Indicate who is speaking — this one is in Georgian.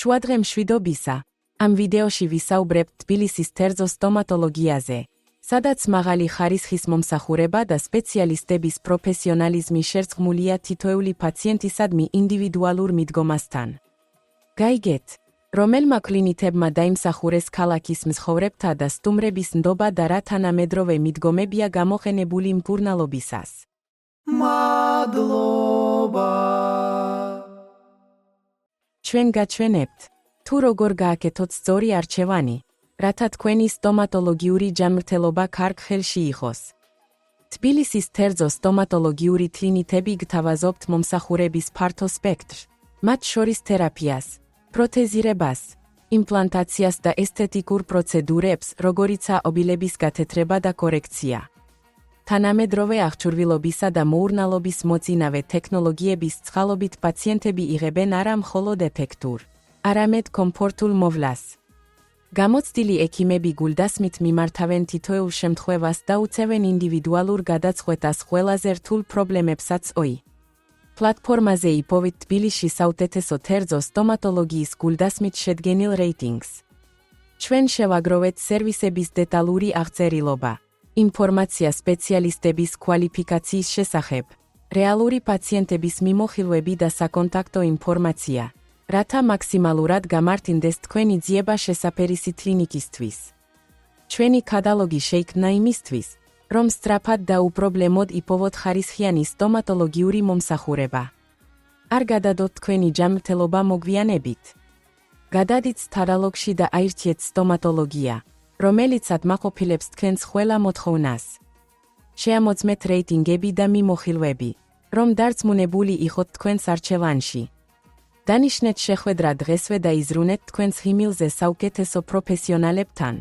Speaker 1: შუადღე მშვიდობისა. ამ ვიდეოში ვისაუბრებთ თბილისის თერძო სტომატოლოგიაზე, სადაც მაღალი ხარისხის მომსახურება და სპეციალისტების პროფესიონალიზმი შერწყმულია თითოეული პაციენტისადმი ინდივიდუალურ მიდგომასთან. გაიგეთ, რომელმა კლინიკებმა დაიმსახურეს ქალაქის მცხოვრებთა და სტუმრების ნდობა და რა თანამედროვე მიდგომებია გამოყენებული მკურნალობისას.
Speaker 2: მადლობა.
Speaker 1: ჩვენ გაჩვენებთ, თუ როგორ გააკეთოთ სწორი არჩევანი, რათა თქვენი სტომატოლოგიური ჯანმრთელობა კარგ ხელში იყოს. თბილისის თერძო სტომატოლოგიური კლინიკები გთავაზობთ მომსახურების ფართო სპექტრს, მათ შორის თერაპიას, პროთეზირებას, იმპლანტაციას და ესთეტიკურ პროცედურებს, როგორიცაა ობილების გათეთრება და კორექცია. თანამედროვე აღჭურვილობისა და მოურნალობის მოწინავე ტექნოლოგიების წყალობით პაციენტები იღებენ არა მხოლოდ ეფექტურ, არამედ კომფორტულ მოვლას. გამოცდილი ექიმები გულდასმით მიმართავენ თითოეულ შემთხვევას და უწევენ ინდივიდუალურ გადაწყვეტას ყველაზე რთულ პრობლემებსაც oi. პლატფორმაზე იპოვეთ თბილისში საუკეთესო თერძო სტომატოლოგიის გულდასმით შედგენილ რეიტინგს. ჩვენ შევაგროვეთ სერვისების დეტალური აღწერილობა, ინფორმაცია სპეციალისტების კვალიფიკაციის შესახებ, რეალური პაციენტების მიმოხილვები და საკონტაქტო ინფორმაცია, რათა მაქსიმალურად გამართინდეს თქვენი ძიება შესაფერისი კლინიკისთვის. ჩვენი კატალოგი შეიქმნა იმისთვის, რომ სწრაფად და უპრობლემოდ იპოვოთ ხარისხიანი სტომატოლოგიური მომსახურება. არ გადადოთ თქვენი ჯანმრთელობა მოგვიანებით. გადადით კატალოგში და აირჩიეთ სტომატოლოგია, რომელიც ათმაყოფილებს თქვენს ყველა მოთხოვნას. შეამოწმეთ რეიტინგები და მიმოხილვები, რომ დარწმუნებული იყოთ თქვენს არჩევანში. დანიშნეთ შეხვედრა დღესვე და იზრუნეთ თქვენს ღიმილზე საუკეთესო პროფესიონალებთან.